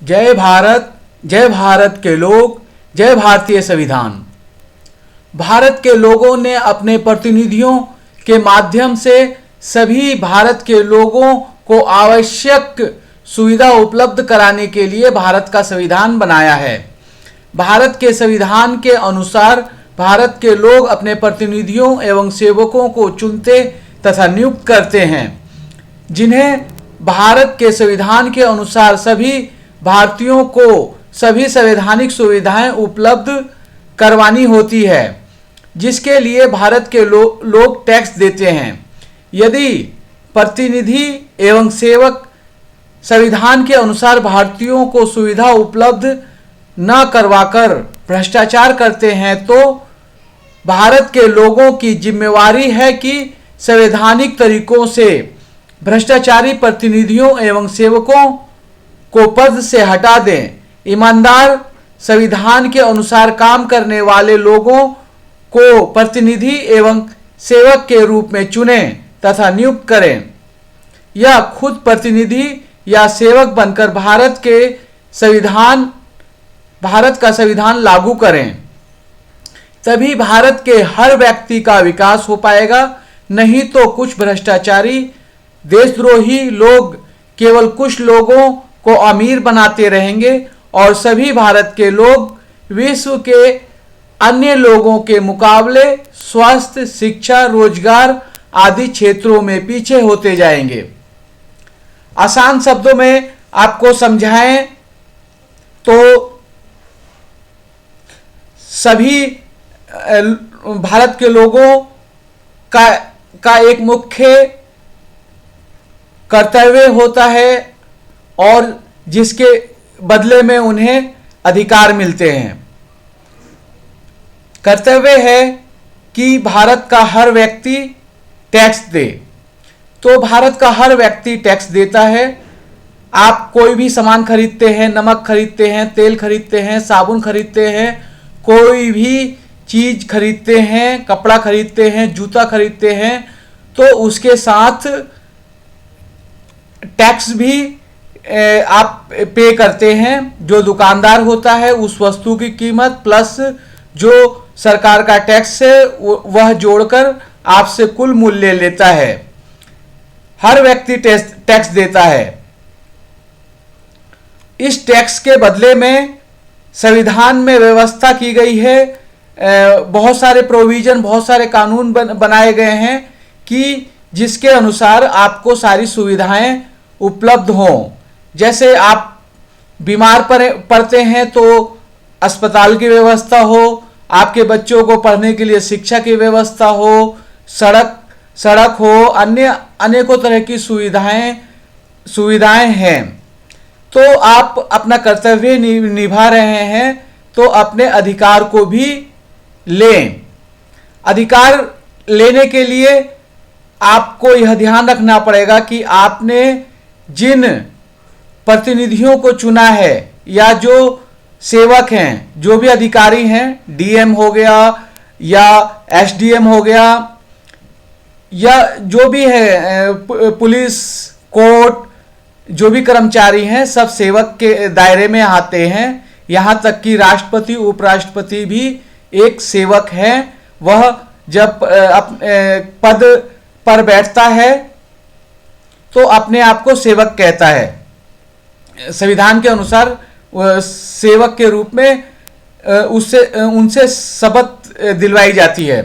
जय भारत के लोग, जय भारतीय संविधान। भारत के लोगों ने अपने प्रतिनिधियों के माध्यम से सभी भारत के लोगों को आवश्यक सुविधा उपलब्ध कराने के लिए भारत का संविधान बनाया है। भारत के संविधान के अनुसार भारत के लोग अपने प्रतिनिधियों एवं सेवकों को चुनते तथा नियुक्त करते हैं, जिन्हें भारत के संविधान के अनुसार सभी भारतीयों को सभी संवैधानिक सुविधाएं उपलब्ध करवानी होती है, जिसके लिए भारत के लोग टैक्स देते हैं। यदि प्रतिनिधि एवं सेवक संविधान के अनुसार भारतीयों को सुविधा उपलब्ध न करवाकर भ्रष्टाचार करते हैं, तो भारत के लोगों की जिम्मेवारी है कि संवैधानिक तरीकों से भ्रष्टाचारी प्रतिनिधियों एवं सेवकों को पद से हटा दें। ईमानदार संविधान के अनुसार काम करने वाले लोगों को प्रतिनिधि एवं सेवक के रूप में चुनें तथा नियुक्त करें, या खुद प्रतिनिधि या सेवक बनकर भारत का संविधान लागू करें। तभी भारत के हर व्यक्ति का विकास हो पाएगा, नहीं तो कुछ भ्रष्टाचारी देशद्रोही लोग केवल कुछ लोगों को अमीर बनाते रहेंगे और सभी भारत के लोग विश्व के अन्य लोगों के मुकाबले स्वास्थ्य, शिक्षा, रोजगार आदि क्षेत्रों में पीछे होते जाएंगे। आसान शब्दों में आपको समझाएं तो सभी भारत के लोगों का एक मुख्य कर्तव्य होता है और जिसके बदले में उन्हें अधिकार मिलते हैं। कर्तव्य है कि भारत का हर व्यक्ति टैक्स दे। तो भारत का हर व्यक्ति टैक्स देता है। आप कोई भी सामान खरीदते हैं, नमक खरीदते हैं, तेल खरीदते हैं, साबुन खरीदते हैं, कोई भी चीज खरीदते हैं, कपड़ा खरीदते हैं, जूता खरीदते हैं, तो उसके साथ टैक्स भी आप पे करते हैं। जो दुकानदार होता है उस वस्तु की कीमत प्लस जो सरकार का टैक्स है वह जोड़कर आपसे कुल मूल्य लेता है। हर व्यक्ति टैक्स देता है। इस टैक्स के बदले में संविधान में व्यवस्था की गई है, बहुत सारे प्रोविजन, बहुत सारे कानून बनाए गए हैं कि जिसके अनुसार आपको सारी सुविधाएं उपलब्ध हों। जैसे आप बीमार पड़ते हैं तो अस्पताल की व्यवस्था हो, आपके बच्चों को पढ़ने के लिए शिक्षा की व्यवस्था हो, सड़क हो, अन्य अनेकों तरह की सुविधाएं हैं। तो आप अपना कर्तव्य निभा रहे हैं, तो अपने अधिकार को भी लें। अधिकार लेने के लिए आपको यह ध्यान रखना पड़ेगा कि आपने जिन प्रतिनिधियों को चुना है या जो सेवक हैं, जो भी अधिकारी हैं, डीएम हो गया या एसडीएम हो गया या जो भी है, पुलिस, कोर्ट, जो भी कर्मचारी हैं, सब सेवक के दायरे में आते हैं। यहाँ तक कि राष्ट्रपति, उपराष्ट्रपति भी एक सेवक है। वह जब पद पर बैठता है तो अपने आप को सेवक कहता है। संविधान के अनुसार सेवक के रूप में उनसे शपथ दिलवाई जाती है।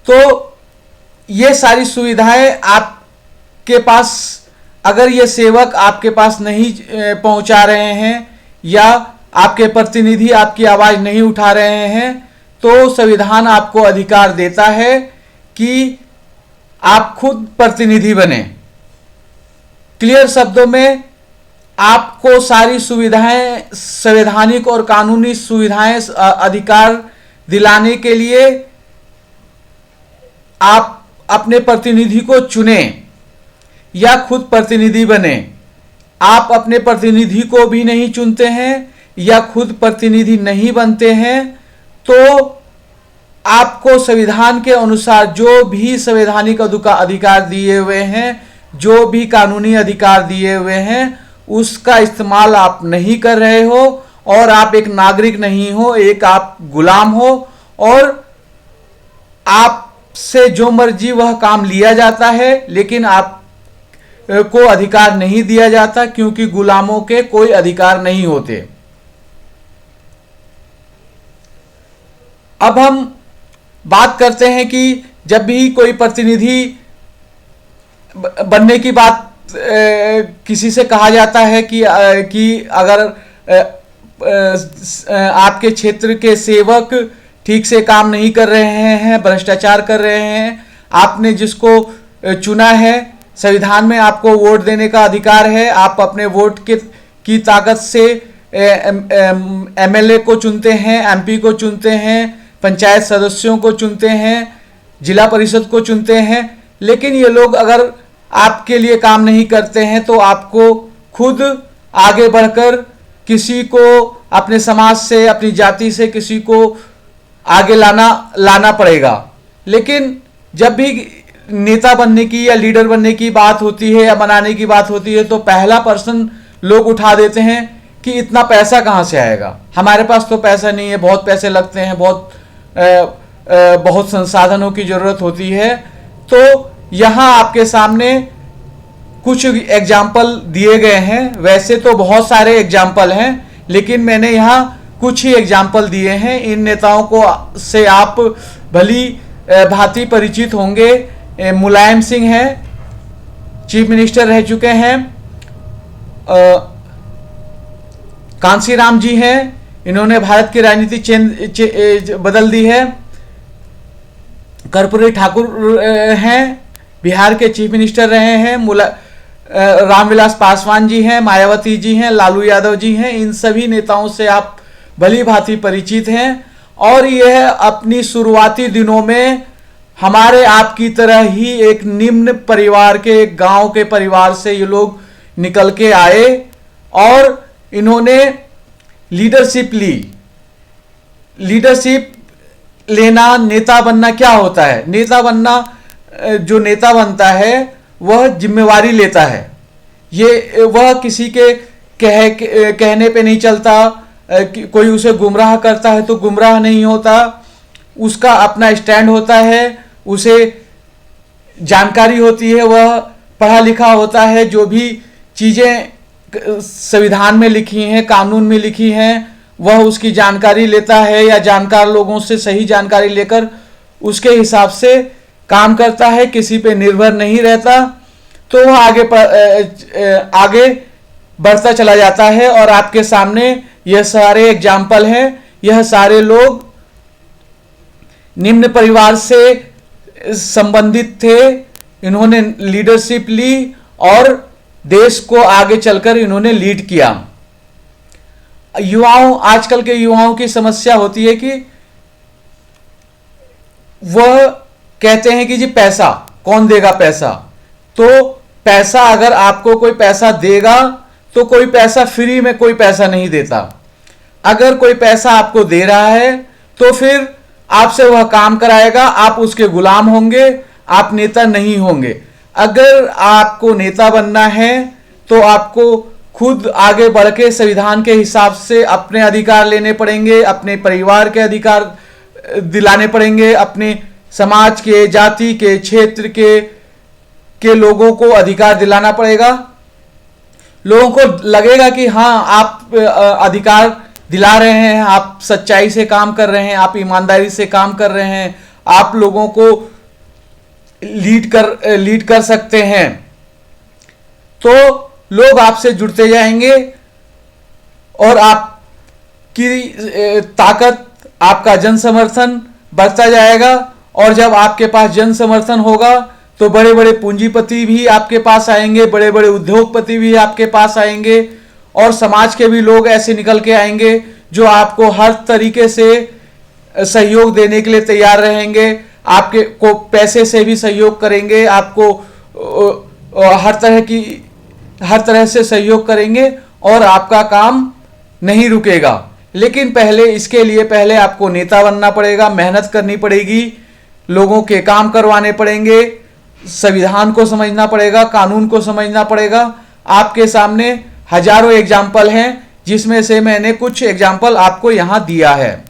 तो ये सारी सुविधाएं आपके पास, अगर ये सेवक आपके पास नहीं पहुंचा रहे हैं या आपके प्रतिनिधि आपकी आवाज नहीं उठा रहे हैं, तो संविधान आपको अधिकार देता है कि आप खुद प्रतिनिधि बने। क्लियर शब्दों में आपको सारी सुविधाएं, संवैधानिक और कानूनी सुविधाएं, अधिकार दिलाने के लिए आप अपने प्रतिनिधि को चुनें या खुद प्रतिनिधि बने। आप अपने प्रतिनिधि को भी नहीं चुनते हैं या खुद प्रतिनिधि नहीं बनते हैं, तो आपको संविधान के अनुसार जो भी संवैधानिक अधिकार दिए हुए हैं जो भी कानूनी अधिकार दिए हुए हैं उसका इस्तेमाल आप नहीं कर रहे हो, और आप एक नागरिक नहीं हो, एक आप गुलाम हो, और आपसे जो मर्जी वह काम लिया जाता है, लेकिन आप को अधिकार नहीं दिया जाता, क्योंकि गुलामों के कोई अधिकार नहीं होते। अब हम बात करते हैं कि जब भी कोई प्रतिनिधि बनने की बात किसी से कहा जाता है कि अगर आपके क्षेत्र के सेवक ठीक से काम नहीं कर रहे हैं, भ्रष्टाचार कर रहे हैं, आपने जिसको चुना है, संविधान में आपको वोट देने का अधिकार है, आप अपने वोट की ताकत से एमएलए को चुनते हैं, एमपी को चुनते हैं, पंचायत सदस्यों को चुनते हैं, जिला परिषद को चुनते हैं, लेकिन ये लोग अगर आपके लिए काम नहीं करते हैं तो आपको खुद आगे बढ़कर किसी को अपने समाज से, अपनी जाति से किसी को आगे लाना पड़ेगा। लेकिन जब भी नेता बनने की या लीडर बनने की बात होती है या बनाने की बात होती है तो पहला पर्सन लोग उठा देते हैं कि इतना पैसा कहाँ से आएगा, हमारे पास तो पैसा नहीं है, बहुत पैसे लगते हैं, बहुत संसाधनों की जरूरत होती है। तो यहाँ आपके सामने कुछ एग्जाम्पल दिए गए हैं, वैसे तो बहुत सारे एग्जाम्पल हैं, लेकिन मैंने यहाँ कुछ ही एग्जाम्पल दिए हैं। इन नेताओं को से आप भली भांति परिचित होंगे। मुलायम सिंह हैं, चीफ मिनिस्टर रह चुके हैं। कांसीराम जी हैं, इन्होंने भारत की राजनीति बदल दी है। कर्पूरी ठाकुर हैं, बिहार के चीफ मिनिस्टर रहे हैं। रामविलास पासवान जी हैं, मायावती जी हैं, लालू यादव जी हैं। इन सभी नेताओं से आप भली भांति परिचित हैं, और यह अपनी शुरुआती दिनों में हमारे आपकी तरह ही एक निम्न परिवार के, एक गांव के परिवार से ये लोग निकल के आए, और इन्होंने लीडरशिप ली। लीडरशिप लेना, नेता बनना क्या होता है? नेता बनना, जो नेता बनता है वह जिम्मेवारी लेता है। ये वह किसी के कहने पे नहीं चलता, कोई उसे गुमराह करता है तो गुमराह नहीं होता, उसका अपना स्टैंड होता है, उसे जानकारी होती है, वह पढ़ा लिखा होता है, जो भी चीज़ें संविधान में लिखी हैं, कानून में लिखी हैं, वह उसकी जानकारी लेता है, या जानकार लोगों से सही जानकारी लेकर उसके हिसाब से काम करता है, किसी पे निर्भर नहीं रहता, तो वह आगे बढ़ता चला जाता है। और आपके सामने यह सारे एग्जाम्पल हैं। यह सारे लोग निम्न परिवार से संबंधित थे, इन्होंने लीडरशिप ली और देश को आगे चलकर इन्होंने लीड किया। आजकल के युवाओं की समस्या होती है कि वह कहते हैं कि जी पैसा कौन देगा पैसा। तो पैसा, अगर आपको कोई पैसा देगा तो कोई पैसा फ्री में कोई पैसा नहीं देता। अगर कोई पैसा आपको दे रहा है तो फिर आपसे वह काम कराएगा, आप उसके गुलाम होंगे, आप नेता नहीं होंगे। अगर आपको नेता बनना है तो आपको खुद आगे बढ़ के संविधान के हिसाब से अपने अधिकार लेने पड़ेंगे, अपने परिवार के अधिकार दिलाने पड़ेंगे, अपने समाज के, जाति के, क्षेत्र के लोगों को अधिकार दिलाना पड़ेगा। लोगों को लगेगा कि हाँ, आप अधिकार दिला रहे हैं, आप सच्चाई से काम कर रहे हैं, आप ईमानदारी से काम कर रहे हैं, आप लोगों को लीड कर सकते हैं, तो लोग आपसे जुड़ते जाएंगे और आपकी ताकत, आपका जन समर्थन बढ़ता जाएगा। और जब आपके पास जन समर्थन होगा तो बड़े बड़े पूंजीपति भी आपके पास आएंगे, बड़े बड़े उद्योगपति भी आपके पास आएंगे, और समाज के भी लोग ऐसे निकल के आएंगे जो आपको हर तरीके से सहयोग देने के लिए तैयार रहेंगे, आपके को पैसे से भी सहयोग करेंगे, आपको हर तरह से सहयोग करेंगे और आपका काम नहीं रुकेगा। लेकिन इसके लिए पहले आपको नेता बनना पड़ेगा, मेहनत करनी पड़ेगी, लोगों के काम करवाने पड़ेंगे, संविधान को समझना पड़ेगा, कानून को समझना पड़ेगा। आपके सामने हजारों एग्जाम्पल हैं, जिसमें से मैंने कुछ एग्जाम्पल आपको यहां दिया है।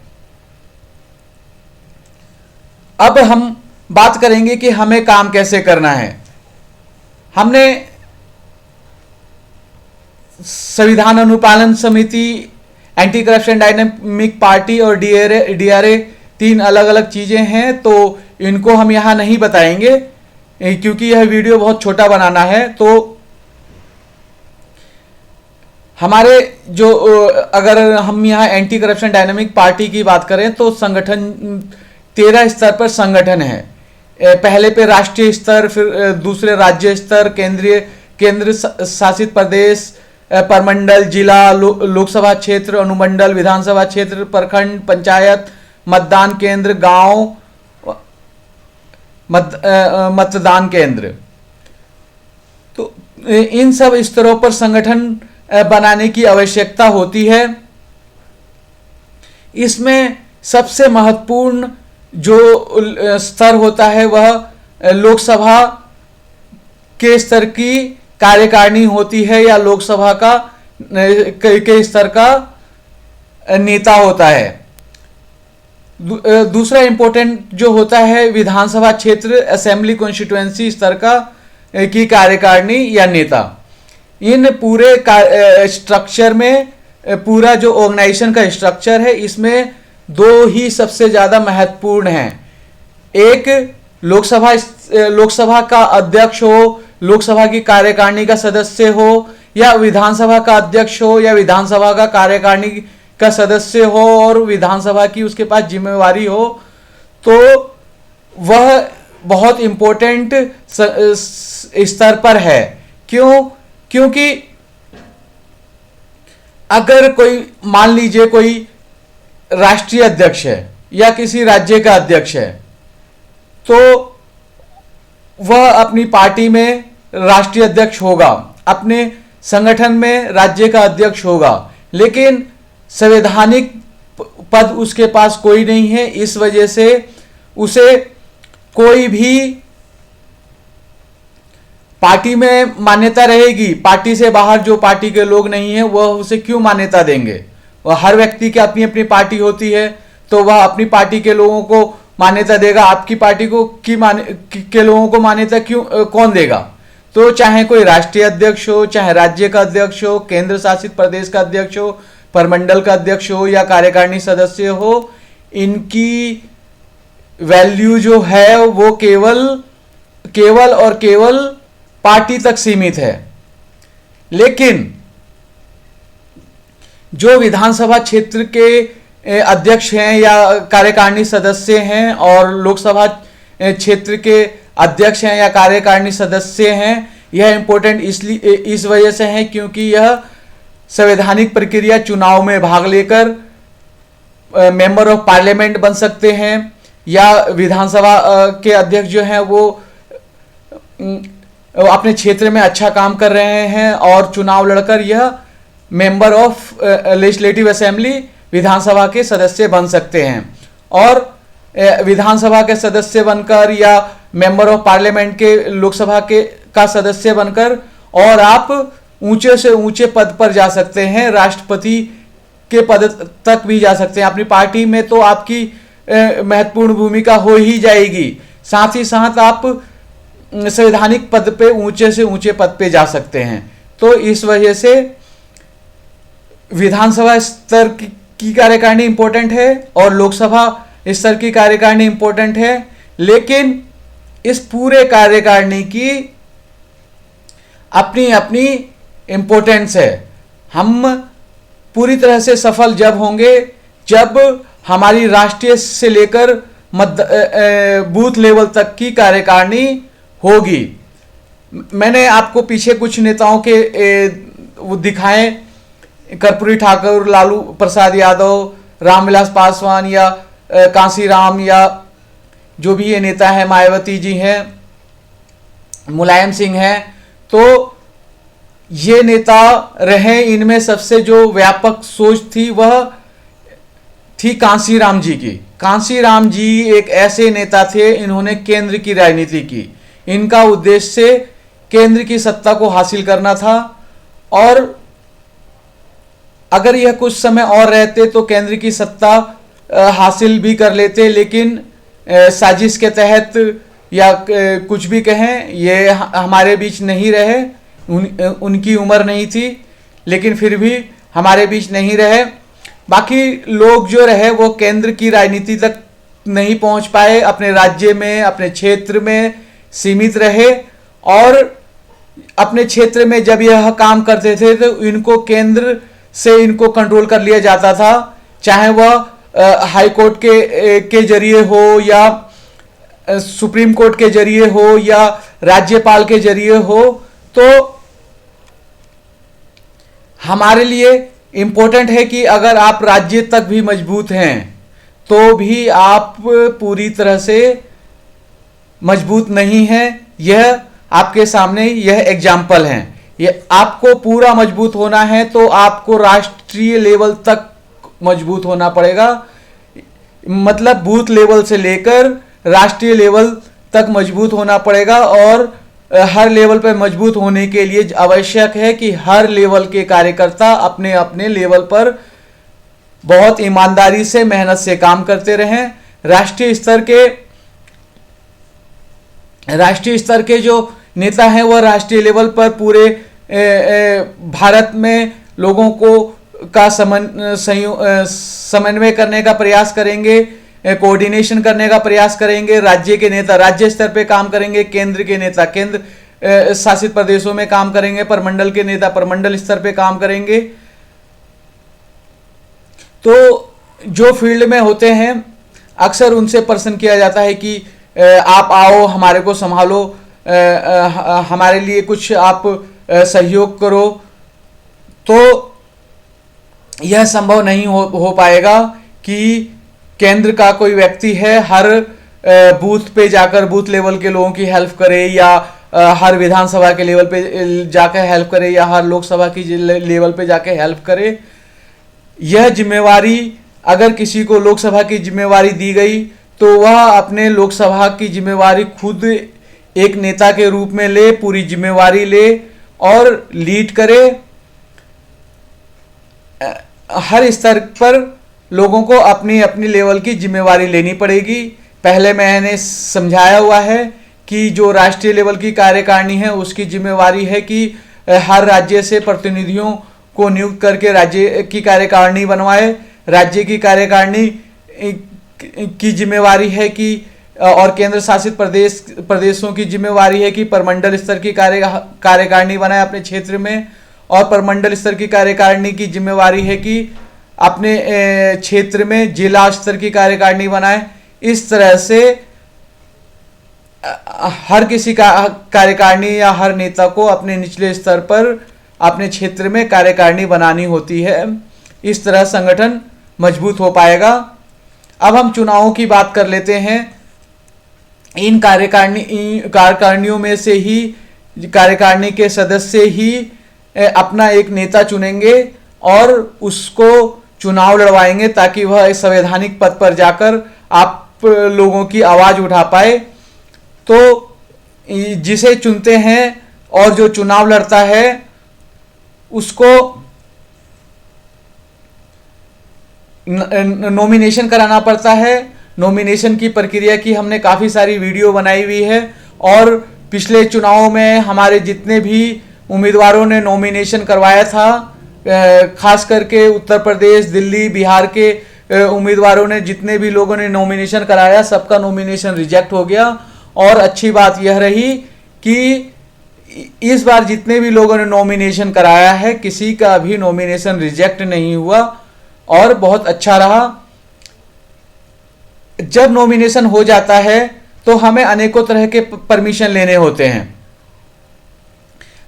अब हम बात करेंगे कि हमें काम कैसे करना है। हमने संविधान अनुपालन समिति, एंटी करप्शन डायनामिक पार्टी और डीआरए 3 अलग अलग चीजें हैं, तो इनको हम यहां नहीं बताएंगे क्योंकि यह वीडियो बहुत छोटा बनाना है। तो हमारे जो अगर हम यहाँ एंटी करप्शन डायनामिक पार्टी की बात करें तो संगठन 13 स्तर पर संगठन है। पहले पे राष्ट्रीय स्तर, फिर दूसरे राज्य स्तर, केंद्र शासित प्रदेश, परमंडल, जिला, लोकसभा क्षेत्र, अनुमंडल, विधानसभा क्षेत्र, प्रखंड, पंचायत, मतदान केंद्र, गांव, मतदान केंद्र। तो इन सब स्तरों पर संगठन बनाने की आवश्यकता होती है। इसमें सबसे महत्वपूर्ण जो स्तर होता है वह लोकसभा के स्तर की कार्यकारिणी होती है, या लोकसभा का के स्तर का नेता होता है। दूसरा इंपॉर्टेंट जो होता है विधानसभा क्षेत्र, असेंबली कॉन्स्टिट्यूएंसी स्तर का की कार्यकारिणी या नेता। इन पूरे स्ट्रक्चर में, पूरा जो ऑर्गेनाइजेशन का स्ट्रक्चर है, इसमें 2 ही सबसे ज्यादा महत्वपूर्ण हैं। एक लोकसभा का अध्यक्ष हो, लोकसभा की कार्यकारिणी का सदस्य हो, या विधानसभा का अध्यक्ष हो, या विधानसभा का कार्यकारिणी का सदस्य हो और विधानसभा की उसके पास जिम्मेवारी हो, तो वह बहुत इंपॉर्टेंट स्तर पर है। क्योंकि अगर कोई, मान लीजिए कोई राष्ट्रीय अध्यक्ष है या किसी राज्य का अध्यक्ष है, तो वह अपनी पार्टी में राष्ट्रीय अध्यक्ष होगा, अपने संगठन में राज्य का अध्यक्ष होगा, लेकिन संवैधानिक पद उसके पास कोई नहीं है। इस वजह से उसे कोई भी पार्टी में मान्यता रहेगी, पार्टी से बाहर जो पार्टी के लोग नहीं है वह उसे क्यों मान्यता देंगे। वह हर व्यक्ति की अपनी अपनी पार्टी होती है, तो वह अपनी पार्टी के लोगों को मान्यता देगा, आपकी पार्टी को के लोगों को मान्यता क्यों कौन देगा। तो चाहे कोई राष्ट्रीय अध्यक्ष हो, चाहे राज्य का अध्यक्ष हो, केंद्र शासित प्रदेश का अध्यक्ष हो, परमंडल का अध्यक्ष हो या कार्यकारिणी सदस्य हो, इनकी वैल्यू जो है वो केवल और केवल पार्टी तक सीमित है। लेकिन जो विधानसभा क्षेत्र के अध्यक्ष हैं या कार्यकारिणी सदस्य हैं और लोकसभा क्षेत्र के अध्यक्ष हैं या कार्यकारिणी सदस्य हैं, यह इंपॉर्टेंट इसलिए इस वजह से है क्योंकि यह संवैधानिक प्रक्रिया, चुनाव में भाग लेकर मेंबर ऑफ पार्लियामेंट बन सकते हैं, या विधानसभा के अध्यक्ष जो हैं वो अपने क्षेत्र में अच्छा काम कर रहे हैं और चुनाव लड़कर यह मेंबर ऑफ लेजिस्लेटिव असेंबली, विधानसभा के सदस्य बन सकते हैं। और विधानसभा के सदस्य बनकर या मेंबर ऑफ पार्लियामेंट के लोकसभा के का सदस्य बनकर और आप ऊंचे से ऊंचे पद पर जा सकते हैं, राष्ट्रपति के पद तक भी जा सकते हैं। अपनी पार्टी में तो आपकी महत्वपूर्ण भूमिका हो ही जाएगी, साथ ही साथ आप संवैधानिक पद पे ऊंचे से ऊंचे पद पे जा सकते हैं। तो इस वजह से विधानसभा स्तर की कार्यकारिणी इंपॉर्टेंट है और लोकसभा स्तर की कार्यकारिणी इंपॉर्टेंट है, लेकिन इस पूरे कार्यकारिणी की अपनी अपनी इंपॉर्टेंस है। हम पूरी तरह से सफल जब होंगे जब हमारी राष्ट्रीय से लेकर बूथ लेवल तक की कार्यकारिणी होगी। मैंने आपको पीछे कुछ नेताओं के वो दिखाए, कर्पूरी ठाकुर, लालू प्रसाद यादव, रामविलास पासवान या कांसीराम, या जो भी ये नेता है, मायावती जी हैं, मुलायम सिंह हैं। तो ये नेता रहे, इनमें सबसे जो व्यापक सोच थी वह थी कांसीराम जी की। कांसीराम जी एक ऐसे नेता थे, इन्होंने केंद्र की राजनीति की। इनका उद्देश्य केंद्र की सत्ता को हासिल करना था, और अगर यह कुछ समय और रहते तो केंद्र की सत्ता हासिल भी कर लेते, लेकिन साजिश के तहत या कुछ भी कहें, ये हमारे बीच नहीं रहे। उनकी उम्र नहीं थी, लेकिन फिर भी हमारे बीच नहीं रहे। बाकी लोग जो रहे वो केंद्र की राजनीति तक नहीं पहुंच पाए, अपने राज्य में, अपने क्षेत्र में सीमित रहे, और अपने क्षेत्र में जब यह काम करते थे तो इनको केंद्र से इनको कंट्रोल कर लिया जाता था, चाहे वह हाई कोर्ट के जरिए हो, या सुप्रीम कोर्ट के जरिए हो, या राज्यपाल के जरिए हो। तो हमारे लिए इम्पोर्टेंट है कि अगर आप राज्य तक भी मजबूत हैं तो भी आप पूरी तरह से मजबूत नहीं हैं। यह आपके सामने यह एग्जाम्पल है। ये आपको पूरा मजबूत होना है तो आपको राष्ट्रीय लेवल तक मजबूत होना पड़ेगा, मतलब बूथ लेवल से लेकर राष्ट्रीय लेवल तक मजबूत होना पड़ेगा। और हर लेवल पर मजबूत होने के लिए आवश्यक है कि हर लेवल के कार्यकर्ता अपने अपने लेवल पर बहुत ईमानदारी से, मेहनत से काम करते रहें। राष्ट्रीय स्तर के जो नेता हैं वह राष्ट्रीय लेवल पर पूरे भारत में लोगों को का समन्वय करने का प्रयास करेंगे, कोऑर्डिनेशन करने का प्रयास करेंगे। राज्य के नेता राज्य स्तर पे काम करेंगे, केंद्र के नेता केंद्र शासित प्रदेशों में काम करेंगे, परमंडल के नेता परमंडल स्तर पे काम करेंगे। तो जो फील्ड में होते हैं अक्सर उनसे प्रश्न किया जाता है कि आप आओ, हमारे को संभालो, हमारे लिए कुछ आप सहयोग करो। तो यह संभव नहीं हो पाएगा कि केंद्र का कोई व्यक्ति है हर बूथ पे जाकर बूथ लेवल के लोगों की हेल्प करे, या हर विधानसभा के लेवल पे जाकर हेल्प करे, या हर लोकसभा की लेवल पे जाकर हेल्प करे। यह जिम्मेवारी अगर किसी को लोकसभा की जिम्मेवारी दी गई तो वह अपने लोकसभा की जिम्मेवारी खुद एक नेता के रूप में ले, पूरी जिम्मेवारी ले और लीड करे। हर स्तर पर लोगों को अपनी अपनी लेवल की जिम्मेवारी लेनी पड़ेगी। पहले मैंने समझाया हुआ है कि जो राष्ट्रीय लेवल की कार्यकारिणी है उसकी जिम्मेवारी है कि हर राज्य से प्रतिनिधियों को नियुक्त करके राज्य की कार्यकारिणी बनवाए। राज्य की कार्यकारिणी की जिम्मेवारी है कि और केंद्र शासित प्रदेशों की जिम्मेवारी है कि परमंडल स्तर की कार्यकारिणी बनाए अपने क्षेत्र में, और परमंडल स्तर की कार्यकारिणी की जिम्मेवारी है कि अपने क्षेत्र में जिला स्तर की कार्यकारिणी बनाए। इस तरह से हर किसी का कार्यकारिणी या हर नेता को अपने निचले स्तर पर अपने क्षेत्र में कार्यकारिणी बनानी होती है। इस तरह संगठन मजबूत हो पाएगा। अब हम चुनावों की बात कर लेते हैं। इन कार्यकारिणियों में से ही कार्यकारिणी के सदस्य ही अपना एक नेता चुनेंगे और उसको चुनाव लड़वाएंगे ताकि वह इस संवैधानिक पद पर जाकर आप लोगों की आवाज उठा पाए। तो जिसे चुनते हैं और जो चुनाव लड़ता है उसको नॉमिनेशन कराना पड़ता है। नॉमिनेशन की प्रक्रिया की हमने काफ़ी सारी वीडियो बनाई हुई है, और पिछले चुनावों में हमारे जितने भी उम्मीदवारों ने नॉमिनेशन करवाया था, खास करके उत्तर प्रदेश, दिल्ली, बिहार के उम्मीदवारों ने, जितने भी लोगों ने नॉमिनेशन कराया सबका नॉमिनेशन रिजेक्ट हो गया। और अच्छी बात यह रही कि इस बार जितने भी लोगों ने नॉमिनेशन कराया है किसी का भी नॉमिनेशन रिजेक्ट नहीं हुआ और बहुत अच्छा रहा। जब नॉमिनेशन हो जाता है तो हमें अनेकों तरह के परमिशन लेने होते हैं।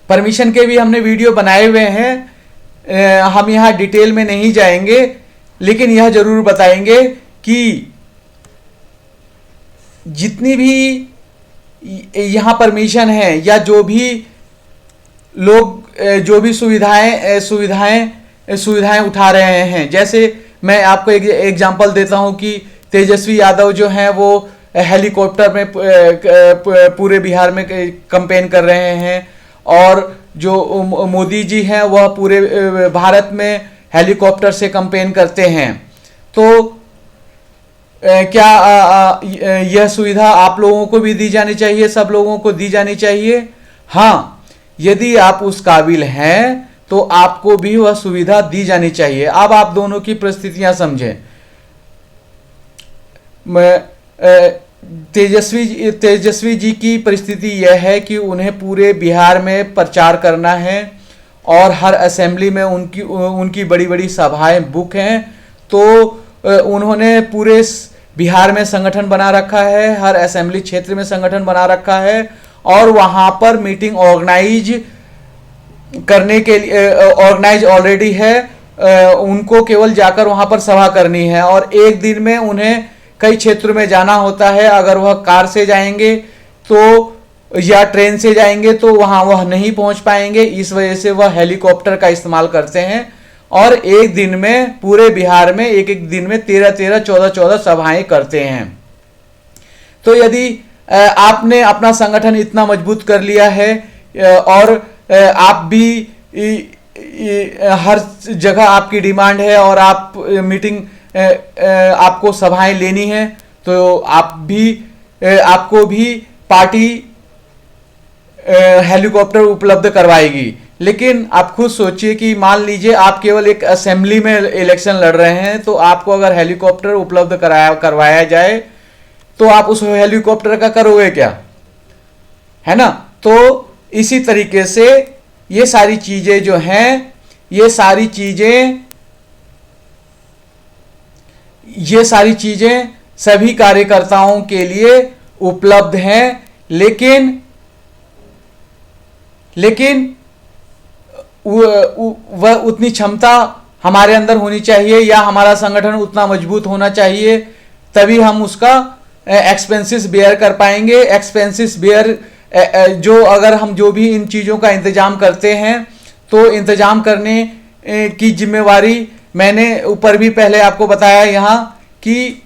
परमिशन के भी हमने वीडियो बनाए हुए हैं, हम यहाँ डिटेल में नहीं जाएंगे, लेकिन यह जरूर बताएंगे कि जितनी भी यहाँ परमिशन है या जो भी लोग जो भी सुविधाएं उठा रहे हैं, जैसे मैं आपको एक एग्जांपल देता हूं कि तेजस्वी यादव जो हैं वो हेलीकॉप्टर में पूरे बिहार में कैंपेन कर रहे हैं, और जो मोदी जी हैं वह पूरे भारत में हेलीकॉप्टर से कैंपेन करते हैं। तो क्या यह सुविधा आप लोगों को भी दी जानी चाहिए, सब लोगों को दी जानी चाहिए? हाँ, यदि आप उस काबिल हैं तो आपको भी वह सुविधा दी जानी चाहिए। अब आप दोनों की परिस्थितियां समझें। तेजस्वी जी की परिस्थिति यह है कि उन्हें पूरे बिहार में प्रचार करना है और हर असेंबली में उनकी बड़ी बड़ी सभाएं बुक हैं। तो उन्होंने पूरे बिहार में संगठन बना रखा है, हर असेंबली क्षेत्र में संगठन बना रखा है, और वहां पर मीटिंग ऑर्गेनाइज करने के लिए ऑर्गेनाइज ऑलरेडी है। उनको केवल जाकर वहां पर सभा करनी है, और एक दिन में उन्हें कई क्षेत्रों में जाना होता है। अगर वह कार से जाएंगे तो या ट्रेन से जाएंगे तो वहां वह नहीं पहुंच पाएंगे, इस वजह से वह हेलीकॉप्टर का इस्तेमाल करते हैं, और एक दिन में पूरे बिहार में एक एक दिन में 13-13, 14-14 सभाएं करते हैं। तो यदि आपने अपना संगठन इतना मजबूत कर लिया है और आप भी हर जगह आपकी डिमांड है और आप मीटिंग आपको सभाएं लेनी है, तो आपको भी पार्टी हेलीकॉप्टर उपलब्ध करवाएगी। लेकिन आप खुद सोचिए कि मान लीजिए आप केवल एक असेंबली में इलेक्शन लड़ रहे हैं, तो आपको अगर हेलीकॉप्टर उपलब्ध करवाया जाए तो आप उस हेलीकॉप्टर का करोगे क्या, है ना? तो इसी तरीके से ये सारी चीजें जो हैं, ये सारी चीजें सभी कार्यकर्ताओं के लिए उपलब्ध हैं, लेकिन वह उतनी क्षमता हमारे अंदर होनी चाहिए, या हमारा संगठन उतना मजबूत होना चाहिए, तभी हम उसका एक्सपेंसेस बेयर कर पाएंगे। एक्सपेंसेस बेयर जो अगर हम जो भी इन चीज़ों का इंतजाम करते हैं, तो इंतजाम करने की जिम्मेवारी मैंने ऊपर भी पहले आपको बताया यहाँ कि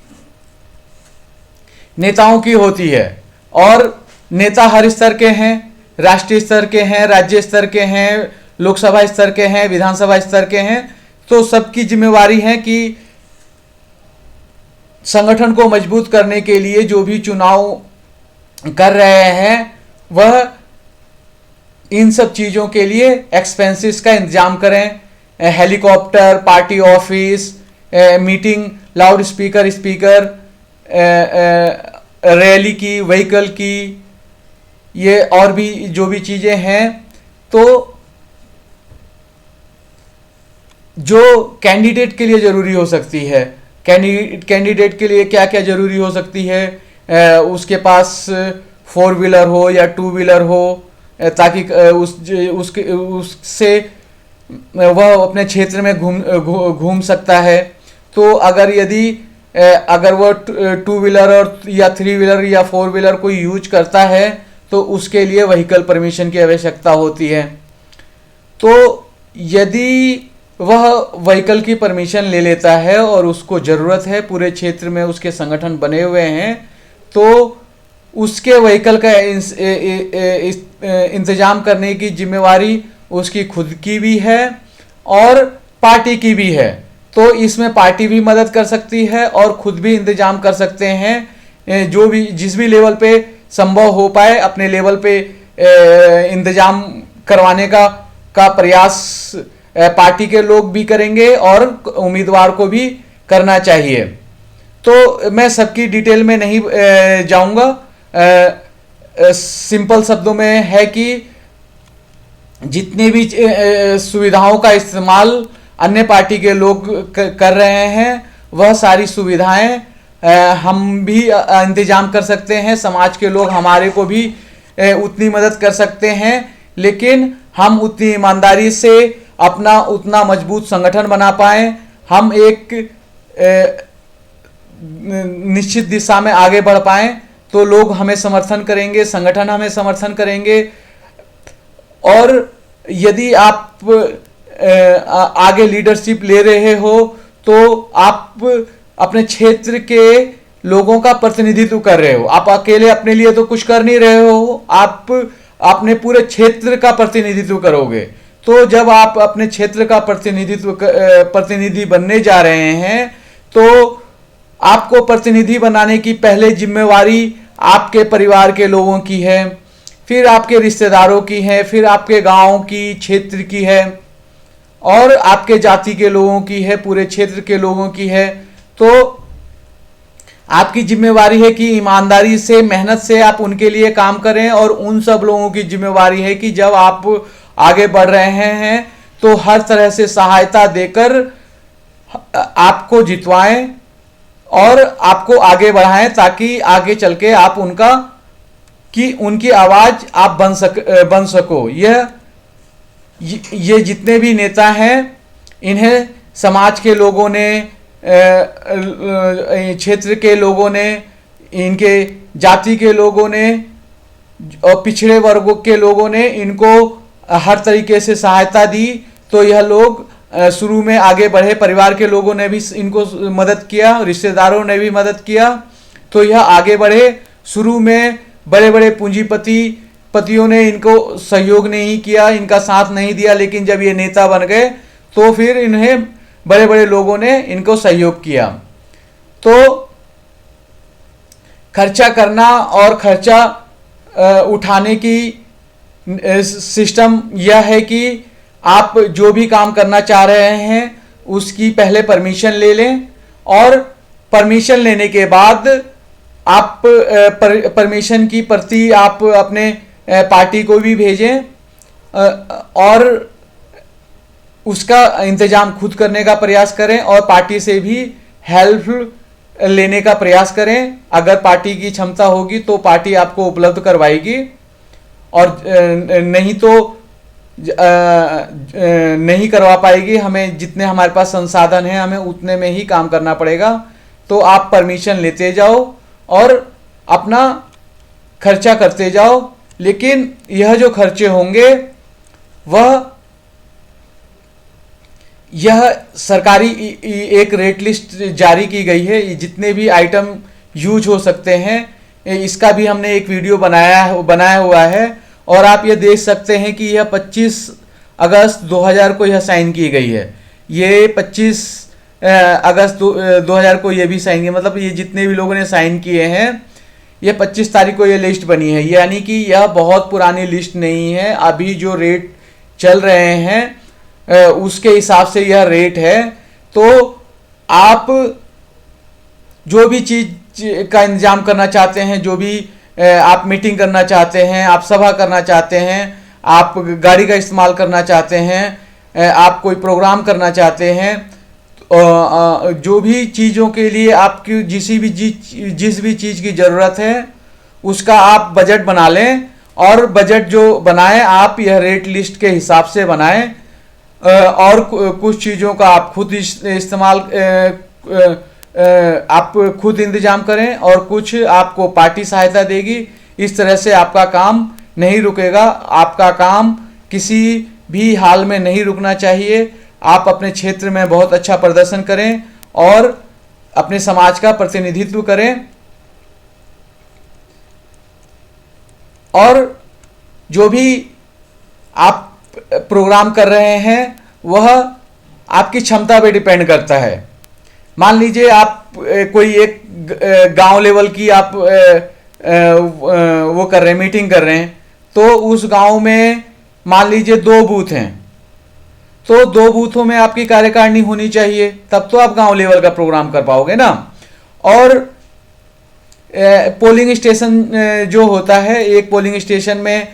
नेताओं की होती है, और नेता हर स्तर के हैं, राष्ट्रीय स्तर के हैं, राज्य स्तर के हैं, लोकसभा स्तर के हैं, विधानसभा स्तर के हैं। तो सबकी जिम्मेवारी है कि संगठन को मजबूत करने के लिए जो भी चुनाव कर रहे हैं वह इन सब चीज़ों के लिए एक्सपेंसेस का इंतजाम करें। Helicopter, party office, meeting, loud speaker, rally की, व्हीकल की, ये और भी जो भी चीज़ें हैं। तो जो कैंडिडेट के लिए ज़रूरी हो सकती है, कैंडिडेट के लिए क्या क्या ज़रूरी हो सकती है, उसके पास 4 व्हीलर हो या 2 व्हीलर हो, ताकि उससे वह अपने क्षेत्र में घूम सकता है। तो अगर वह 2 व्हीलर और या 3 व्हीलर या 4 व्हीलर कोई यूज करता है, तो उसके लिए व्हीकल परमिशन की आवश्यकता होती है। तो यदि वह व्हीकल की परमिशन ले लेता है और उसको ज़रूरत है, पूरे क्षेत्र में उसके संगठन बने हुए हैं, तो उसके व्हीकल का इंतजाम करने की जिम्मेवारी उसकी खुद की भी है और पार्टी की भी है। तो इसमें पार्टी भी मदद कर सकती है और खुद भी इंतजाम कर सकते हैं। जिस भी लेवल पे संभव हो पाए, अपने लेवल पे इंतजाम करवाने का प्रयास पार्टी के लोग भी करेंगे और उम्मीदवार को भी करना चाहिए। तो मैं सबकी डिटेल में नहीं जाऊंगा, सिंपल शब्दों में है कि जितनी भी सुविधाओं का इस्तेमाल अन्य पार्टी के लोग कर रहे हैं, वह सारी सुविधाएं हम भी इंतजाम कर सकते हैं। समाज के लोग हमारे को भी उतनी मदद कर सकते हैं, लेकिन हम उतनी ईमानदारी से अपना उतना मजबूत संगठन बना पाएं, हम एक निश्चित दिशा में आगे बढ़ पाएं, तो लोग हमें समर्थन करेंगे, संगठन हमें समर्थन करेंगे। और यदि आप आगे लीडरशिप ले रहे हो, तो आप अपने क्षेत्र के लोगों का प्रतिनिधित्व कर रहे हो। आप अकेले अपने लिए तो कुछ कर नहीं रहे हो, आप अपने पूरे क्षेत्र का प्रतिनिधित्व करोगे। तो जब आप अपने क्षेत्र का प्रतिनिधि बनने जा रहे हैं, तो आपको प्रतिनिधि बनाने की पहले जिम्मेवारी आपके परिवार के लोगों की है, फिर आपके रिश्तेदारों की है, फिर आपके गांव की, क्षेत्र की है, और आपके जाति के लोगों की है, पूरे क्षेत्र के लोगों की है। तो आपकी जिम्मेवारी है कि ईमानदारी से, मेहनत से आप उनके लिए काम करें, और उन सब लोगों की जिम्मेवारी है कि जब आप आगे बढ़ रहे हैं तो हर तरह से सहायता देकर आपको जितवाएं और आपको आगे बढ़ाएं, ताकि आगे चल के आप उनकी आवाज आप बन सको। ये जितने भी नेता हैं, इन्हें समाज के लोगों ने, क्षेत्र के लोगों ने, इनके जाति के लोगों ने और पिछड़े वर्गों के लोगों ने इनको हर तरीके से सहायता दी। तो यह लोग शुरू में आगे बढ़े, परिवार के लोगों ने भी इनको मदद किया, रिश्तेदारों ने भी मदद किया, तो यह आगे बढ़े। शुरू में बड़े बड़े पूंजीपतियों ने इनको सहयोग नहीं किया, इनका साथ नहीं दिया, लेकिन जब ये नेता बन गए तो फिर इन्हें बड़े बड़े लोगों ने इनको सहयोग किया। तो खर्चा करना और खर्चा उठाने की सिस्टम यह है कि आप जो भी काम करना चाह रहे हैं उसकी पहले परमिशन ले लें, और परमिशन लेने के बाद आप परमिशन की प्रति आप अपने पार्टी को भी भेजें, और उसका इंतजाम खुद करने का प्रयास करें, और पार्टी से भी हेल्प लेने का प्रयास करें। अगर पार्टी की क्षमता होगी तो पार्टी आपको उपलब्ध करवाएगी, और नहीं तो नहीं करवा पाएगी। हमें जितने हमारे पास संसाधन हैं, हमें उतने में ही काम करना पड़ेगा। तो आप परमिशन लेते जाओ और अपना खर्चा करते जाओ, लेकिन यह जो खर्चे होंगे यह सरकारी एक रेट लिस्ट जारी की गई है, जितने भी आइटम यूज हो सकते हैं इसका भी हमने एक वीडियो बनाया हुआ है, और आप ये देख सकते हैं कि यह 25 अगस्त 2000 को यह साइन की गई है। ये 25 अगस्त 2000 को ये भी साइन किया, मतलब ये जितने भी लोगों ने साइन किए हैं, ये 25 तारीख को ये लिस्ट बनी है। यानी कि यह बहुत पुरानी लिस्ट नहीं है, अभी जो रेट चल रहे हैं उसके हिसाब से यह रेट है। तो आप जो भी चीज का इंतजाम करना चाहते हैं, जो भी आप मीटिंग करना चाहते हैं, आप सभा करना चाहते हैं, आप गाड़ी का इस्तेमाल करना चाहते हैं, आप कोई प्रोग्राम करना चाहते हैं, जो भी चीज़ों के लिए आपकी जिस भी चीज़ की ज़रूरत है उसका आप बजट बना लें, और बजट जो बनाएं आप यह रेट लिस्ट के हिसाब से बनाएं, और कुछ चीज़ों का आप खुद इस्तेमाल आप खुद इंतजाम करें, और कुछ आपको पार्टी सहायता देगी। इस तरह से आपका काम नहीं रुकेगा, आपका काम किसी भी हाल में नहीं रुकना चाहिए। आप अपने क्षेत्र में बहुत अच्छा प्रदर्शन करें और अपने समाज का प्रतिनिधित्व करें, और जो भी आप प्रोग्राम कर रहे हैं वह आपकी क्षमता पे डिपेंड करता है। मान लीजिए आप कोई एक गांव लेवल की आप वो कर रहे हैं, मीटिंग कर रहे हैं, तो उस गांव में मान लीजिए 2 बूथ हैं, तो 2 बूथों में आपकी कार्यकारिणी होनी चाहिए, तब तो आप गांव लेवल का प्रोग्राम कर पाओगे ना। और पोलिंग स्टेशन जो होता है, एक पोलिंग स्टेशन में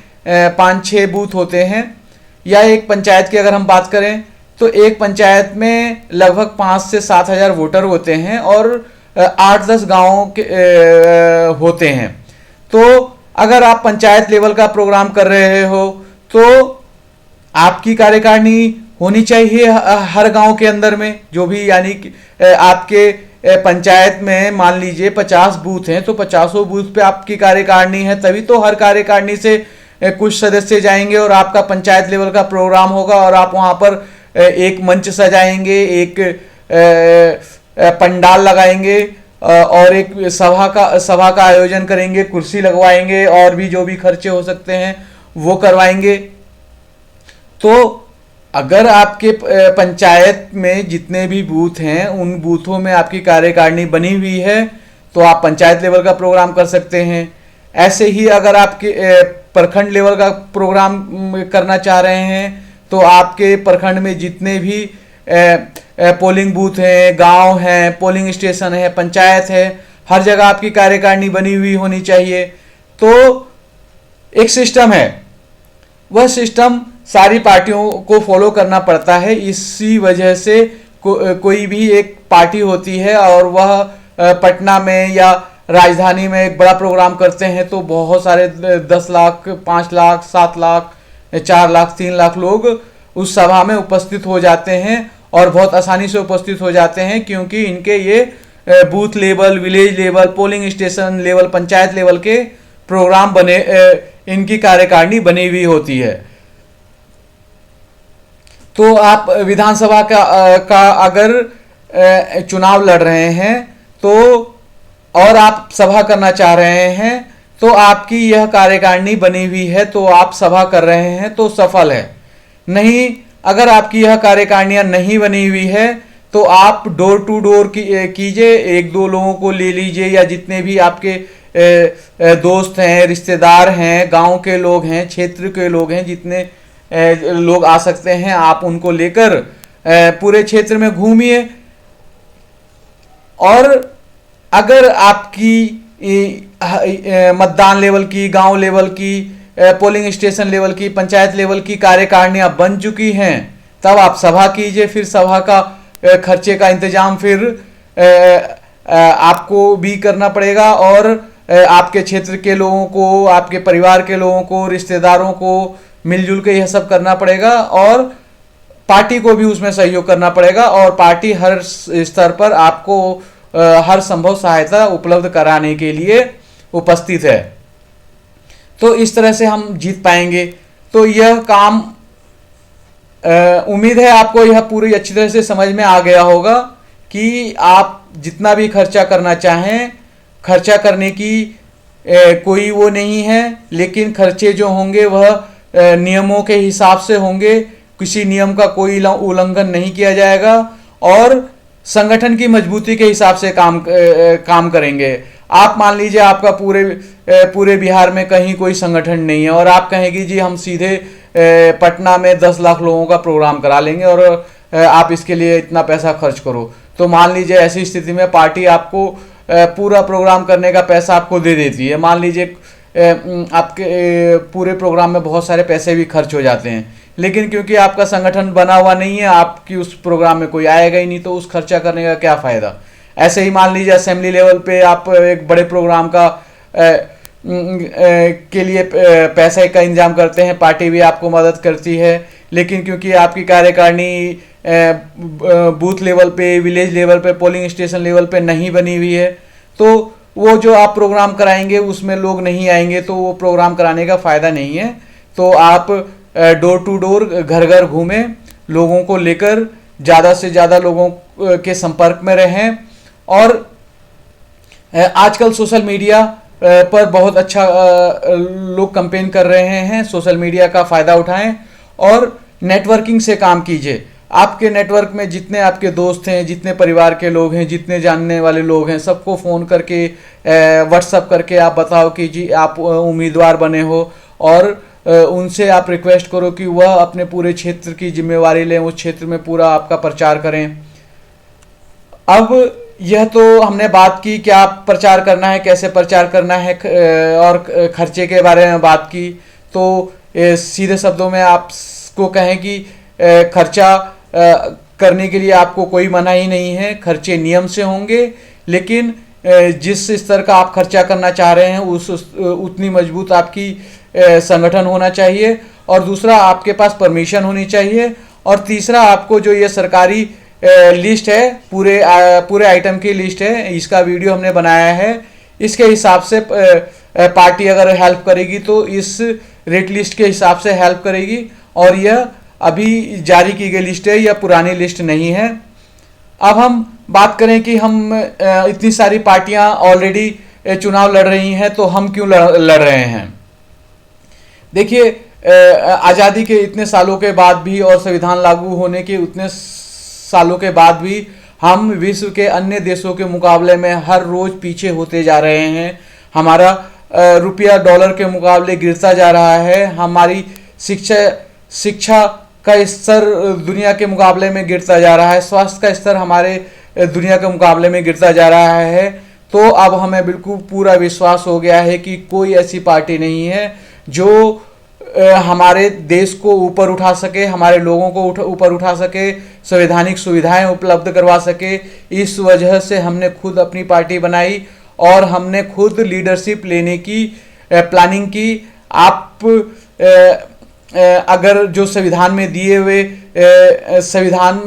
5-6 बूथ होते हैं, या एक पंचायत की अगर हम बात करें तो एक पंचायत में लगभग 5 से 7 हज़ार वोटर होते हैं, और 8-10 गाँव के होते हैं। तो अगर आप पंचायत लेवल का प्रोग्राम कर रहे हो तो आपकी कार्यकारिणी होनी चाहिए हर गांव के अंदर में, जो भी, यानी आपके पंचायत में मान लीजिए 50 बूथ हैं, तो 50 बूथ पे आपकी कार्यकारिणी है, तभी तो हर कार्यकारिणी से कुछ सदस्य जाएंगे और आपका पंचायत लेवल का प्रोग्राम होगा, और आप वहां पर एक मंच सजाएंगे, एक पंडाल लगाएंगे, और एक सभा का आयोजन करेंगे, कुर्सी लगवाएंगे और भी जो भी खर्चे हो सकते हैं वो करवाएंगे। तो अगर आपके पंचायत में जितने भी बूथ हैं उन बूथों में आपकी कार्यकारिणी बनी हुई है तो आप पंचायत लेवल का प्रोग्राम कर सकते हैं। ऐसे ही अगर आपके प्रखंड लेवल का प्रोग्राम करना चाह रहे हैं तो आपके प्रखंड में जितने भी पोलिंग बूथ हैं, गांव हैं, पोलिंग स्टेशन है, पंचायत है, हर जगह आपकी कार्यकारिणी बनी हुई होनी चाहिए। तो एक सिस्टम है, वह सिस्टम सारी पार्टियों को फॉलो करना पड़ता है। इसी वजह से कोई भी एक पार्टी होती है और वह पटना में या राजधानी में एक बड़ा प्रोग्राम करते हैं तो बहुत सारे 10 लाख, 5 लाख, 7 लाख, 4 लाख, 3 लाख लोग उस सभा में उपस्थित हो जाते हैं और बहुत आसानी से उपस्थित हो जाते हैं, क्योंकि इनके ये booth level, village level, polling station level, panchayat level के प्रोग्राम बने, इनकी कार्यकारिणी बनी हुई होती है। तो आप विधानसभा का अगर चुनाव लड़ रहे हैं तो और आप सभा करना चाह रहे हैं तो आपकी यह कार्यकारिणी बनी हुई है तो आप सभा कर रहे हैं तो सफल है। नहीं, अगर आपकी यह कार्यकारिणियां नहीं बनी हुई है तो आप डोर टू डोर कीजिए, 1-2 लोगों को ले लीजिए या जितने भी आपके दोस्त हैं, रिश्तेदार हैं, गांव के लोग हैं, क्षेत्र के लोग हैं, जितने लोग आ सकते हैं आप उनको लेकर पूरे क्षेत्र में घूमिए। और अगर आपकी मतदान लेवल की, गांव लेवल की, पोलिंग स्टेशन लेवल की, पंचायत लेवल की कार्यकारिणियां बन चुकी हैं तब आप सभा कीजिए। फिर सभा का खर्चे का इंतजाम फिर आपको भी करना पड़ेगा और आपके क्षेत्र के लोगों को, आपके परिवार के लोगों को, रिश्तेदारों को मिलजुल के यह सब करना पड़ेगा और पार्टी को भी उसमें सहयोग करना पड़ेगा और पार्टी हर स्तर पर आपको हर संभव सहायता उपलब्ध कराने के लिए उपस्थित है। तो इस तरह से हम जीत पाएंगे। तो यह काम उम्मीद है आपको यह पूरी अच्छी तरह से समझ में आ गया होगा कि आप जितना भी खर्चा करना चाहें, खर्चा करने की कोई वो नहीं है, लेकिन खर्चे जो होंगे वह नियमों के हिसाब से होंगे, किसी नियम का कोई उल्लंघन नहीं किया जाएगा और संगठन की मजबूती के हिसाब से काम करेंगे। आप मान लीजिए आपका पूरे बिहार में कहीं कोई संगठन नहीं है और आप कहेंगे जी हम सीधे पटना में 10 लाख लोगों का प्रोग्राम करा लेंगे और आप इसके लिए इतना पैसा खर्च करो, तो मान लीजिए ऐसी स्थिति में पार्टी आपको पूरा प्रोग्राम करने का पैसा आपको दे देती है। मान लीजिए आपके पूरे प्रोग्राम में बहुत सारे पैसे भी खर्च हो जाते हैं, लेकिन क्योंकि आपका संगठन बना हुआ नहीं है, आपकी उस प्रोग्राम में कोई आएगा ही नहीं, तो उस खर्चा करने का क्या फ़ायदा। ऐसे ही मान लीजिए असेंबली लेवल पे आप एक बड़े प्रोग्राम का के लिए पैसे का इंतजाम करते हैं, पार्टी भी आपको मदद करती है, लेकिन क्योंकि आपकी कार्यकारिणी बूथ लेवल पे, विलेज लेवल पे, पोलिंग स्टेशन लेवल पे नहीं बनी हुई है तो वो जो आप प्रोग्राम कराएंगे उसमें लोग नहीं आएंगे, तो वो प्रोग्राम कराने का फ़ायदा नहीं है। तो आप डोर टू डोर, घर घर घूमें, लोगों को लेकर ज़्यादा से ज़्यादा लोगों के संपर्क में रहें और आजकल सोशल मीडिया पर बहुत अच्छा लोग कैंपेन कर रहे हैं। सोशल मीडिया का फ़ायदा उठाएं और नेटवर्किंग से काम कीजिए। आपके नेटवर्क में जितने आपके दोस्त हैं, जितने परिवार के लोग हैं, जितने जानने वाले लोग हैं, सबको फ़ोन करके, व्हाट्सअप करके आप बताओ कि जी आप उम्मीदवार बने हो और उनसे आप रिक्वेस्ट करो कि वह अपने पूरे क्षेत्र की जिम्मेवारी लें, उस क्षेत्र में पूरा आपका प्रचार करें। अब यह तो हमने बात की क्या प्रचार करना है, कैसे प्रचार करना है और खर्चे के बारे में बात की। तो सीधे शब्दों में आपको कहें कि खर्चा करने के लिए आपको कोई मनाही नहीं है, खर्चे नियम से होंगे, लेकिन जिस स्तर का आप खर्चा करना चाह रहे हैं उतनी मजबूत आपकी संगठन होना चाहिए और दूसरा आपके पास परमिशन होनी चाहिए और तीसरा आपको जो ये सरकारी लिस्ट है, पूरे आइटम की लिस्ट है, इसका वीडियो हमने बनाया है, इसके हिसाब से पार्टी अगर हेल्प करेगी तो इस रेट लिस्ट के हिसाब से हेल्प करेगी और यह अभी जारी की गई लिस्ट है, यह पुरानी लिस्ट नहीं है। अब हम बात करें कि हम इतनी सारी पार्टियां ऑलरेडी चुनाव लड़ रही हैं, तो हम क्यों लड़ रहे हैं। देखिए, आज़ादी के इतने सालों के बाद भी और संविधान लागू होने के उतने सालों के बाद भी हम विश्व के अन्य देशों के मुकाबले में हर रोज पीछे होते जा रहे हैं। हमारा रुपया डॉलर के मुकाबले गिरता जा रहा है। हमारी शिक्षा का स्तर दुनिया के मुकाबले में गिरता जा रहा है। स्वास्थ्य का स्तर हमारे दुनिया के मुकाबले में गिरता जा रहा है। तो अब हमें बिल्कुल पूरा विश्वास हो गया है कि कोई ऐसी पार्टी नहीं है जो हमारे देश को ऊपर उठा सके, हमारे लोगों को ऊपर उठा सके, संवैधानिक सुविधाएं उपलब्ध करवा सके। इस वजह से हमने खुद अपनी पार्टी बनाई और हमने खुद लीडरशिप लेने की प्लानिंग की। आप अगर जो संविधान में दिए हुए संविधान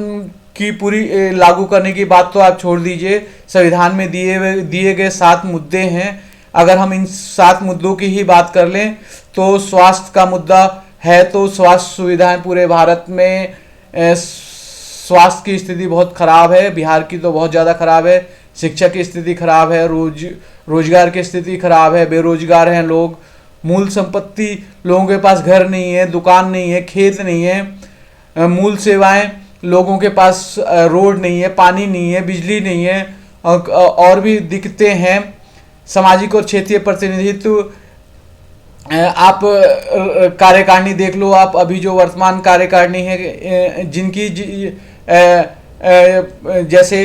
की पूरी लागू करने की बात तो आप छोड़ दीजिए, संविधान में दिए गए 7 मुद्दे हैं। अगर हम इन 7 मुद्दों की ही बात कर लें तो स्वास्थ्य का मुद्दा है, तो स्वास्थ्य सुविधाएं पूरे भारत में, स्वास्थ्य की स्थिति बहुत खराब है, बिहार की तो बहुत ज़्यादा खराब है। शिक्षा की स्थिति खराब है, रोजगार की स्थिति खराब है, बेरोजगार हैं लोग, मूल संपत्ति, लोगों के पास घर नहीं है, दुकान नहीं है, खेत नहीं है, मूल सेवाएं, लोगों के पास रोड नहीं है, पानी नहीं है, बिजली नहीं है, और भी दिक्कतें हैं। सामाजिक और क्षेत्रीय प्रतिनिधित्व, आप कार्यकारिणी देख लो, आप अभी जो वर्तमान कार्यकारिणी है, जिनकी जैसे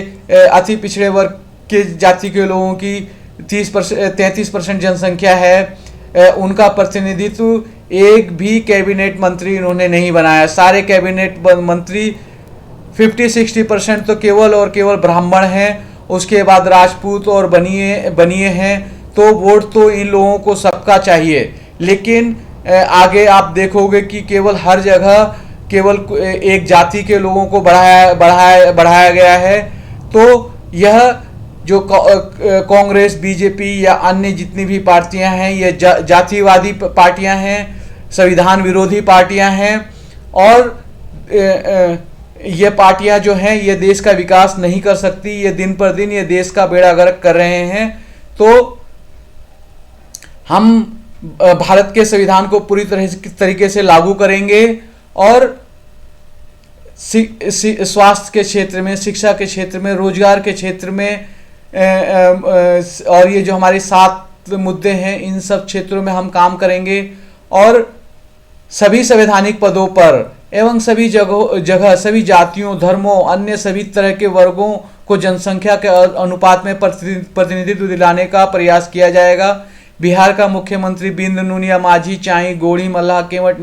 अति पिछड़े वर्ग के जाति के लोगों की 33% जनसंख्या है, उनका प्रतिनिधित्व एक भी कैबिनेट मंत्री इन्होंने नहीं बनाया। सारे कैबिनेट मंत्री 50-60% तो केवल और केवल ब्राह्मण हैं, उसके बाद राजपूत और बनिए हैं। तो वोट तो इन लोगों को सबका चाहिए, लेकिन आगे आप देखोगे कि केवल हर जगह केवल एक जाति के लोगों को बढ़ाया गया है। तो यह जो कांग्रेस, बीजेपी या अन्य जितनी भी पार्टियां हैं, ये जातिवादी पार्टियां हैं, संविधान विरोधी पार्टियां हैं, और ये पार्टियां जो हैं ये देश का विकास नहीं कर सकती। ये दिन पर दिन ये देश का बेड़ा गर्क कर रहे हैं। तो हम भारत के संविधान को पूरी तरीके से लागू करेंगे और स्वास्थ्य के क्षेत्र में, शिक्षा के क्षेत्र में, रोजगार के क्षेत्र में, और ये जो हमारे 7 मुद्दे हैं, इन सब क्षेत्रों में हम काम करेंगे। और सभी संवैधानिक पदों पर एवं सभी जगह सभी जातियों, धर्मों, अन्य सभी तरह के वर्गों को जनसंख्या के अनुपात में प्रतिनिधित्व दिलाने का प्रयास किया जाएगा। बिहार का मुख्यमंत्री बिंद, नुनिया, माझी, चाई, गोड़ी, मल्लाह, केवट,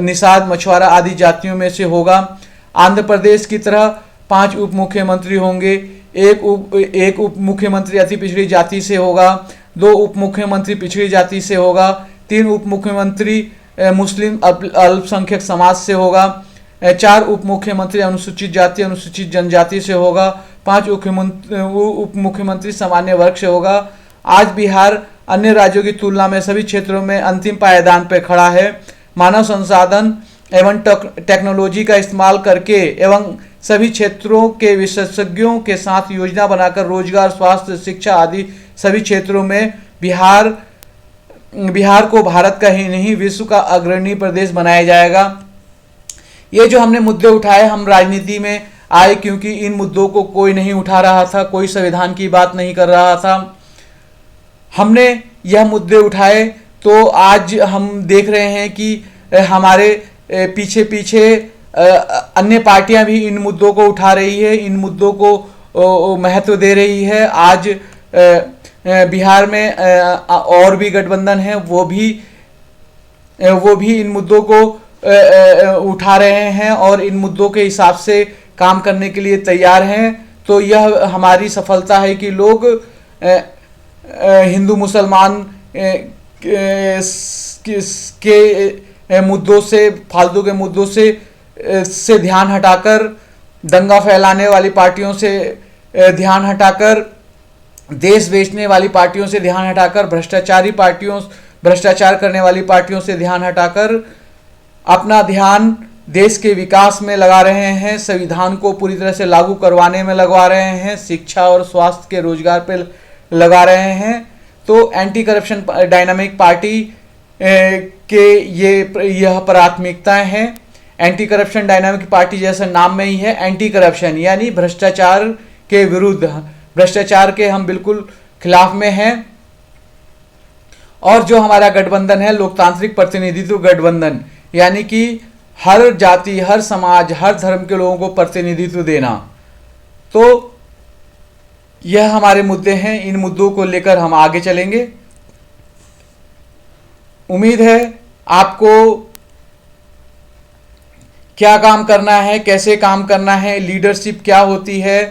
निषाद, मछुआरा आदि जातियों में से होगा। आंध्र प्रदेश की तरह 5 उप मुख्यमंत्री होंगे। एक उप मुख्यमंत्री अति पिछड़ी जाति से होगा, 2 उप मुख्यमंत्री पिछड़ी जाति से होगा, 3 उप मुख्यमंत्री मुस्लिम अल्पसंख्यक समाज से होगा, 4 उप मुख्यमंत्री अनुसूचित जाति अनुसूचित जनजाति से होगा, 5 उप मुख्यमंत्री सामान्य वर्ग से होगा। आज बिहार अन्य राज्यों की तुलना में सभी क्षेत्रों में अंतिम पायदान पर खड़ा है। मानव संसाधन एवं टेक्नोलॉजी का इस्तेमाल करके एवं सभी क्षेत्रों के विशेषज्ञों के साथ योजना बनाकर रोजगार, स्वास्थ्य, शिक्षा आदि सभी क्षेत्रों में बिहार को भारत का ही नहीं विश्व का अग्रणी प्रदेश बनाया जाएगा। ये जो हमने मुद्दे उठाए, हम राजनीति में आए क्योंकि इन मुद्दों को कोई नहीं उठा रहा था, कोई संविधान की बात नहीं कर रहा था। हमने यह मुद्दे उठाए तो आज हम देख रहे हैं कि हमारे पीछे अन्य पार्टियां भी इन मुद्दों को उठा रही है, इन मुद्दों को महत्व दे रही है। आज बिहार में और भी गठबंधन है, वो भी इन मुद्दों को उठा रहे हैं और इन मुद्दों के हिसाब से काम करने के लिए तैयार हैं। तो यह हमारी सफलता है कि लोग हिंदू मुसलमान के मुद्दों से, फालतू के मुद्दों से ध्यान हटाकर, दंगा फैलाने वाली पार्टियों से ध्यान हटाकर, देश बेचने वाली पार्टियों से ध्यान हटाकर, भ्रष्टाचार करने वाली पार्टियों से ध्यान हटाकर अपना ध्यान देश के विकास में लगा रहे हैं, संविधान को पूरी तरह से लागू करवाने में लगवा रहे हैं, शिक्षा और स्वास्थ्य के रोजगार पे लगा रहे हैं। तो एंटी करप्शन डायनामिक पार्टी के यह प्राथमिकताएं हैं। एंटी करप्शन डायनामिक पार्टी जैसा नाम में ही है, एंटी करप्शन यानी भ्रष्टाचार के विरुद्ध, भ्रष्टाचार के हम बिल्कुल खिलाफ में हैं। और जो हमारा गठबंधन है लोकतांत्रिक प्रतिनिधित्व गठबंधन, यानी कि हर जाति, हर समाज, हर धर्म के लोगों को प्रतिनिधित्व देना। तो यह हमारे मुद्दे हैं, इन मुद्दों को लेकर हम आगे चलेंगे। उम्मीद है आपको क्या काम करना है, कैसे काम करना है, लीडरशिप क्या होती है,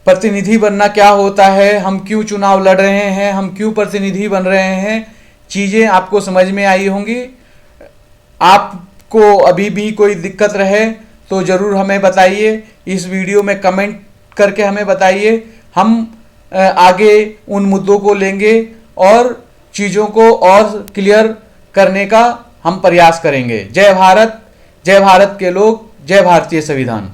प्रतिनिधि बनना क्या होता है, हम क्यों चुनाव लड़ रहे हैं, हम क्यों प्रतिनिधि बन रहे हैं, चीज़ें आपको समझ में आई होंगी। आपको अभी भी कोई दिक्कत रहे तो ज़रूर हमें बताइए, इस वीडियो में कमेंट करके हमें बताइए। हम आगे उन मुद्दों को लेंगे और चीज़ों को और क्लियर करने का हम प्रयास करेंगे। जय भारत, जय भारत के लोग, जय भारतीय संविधान।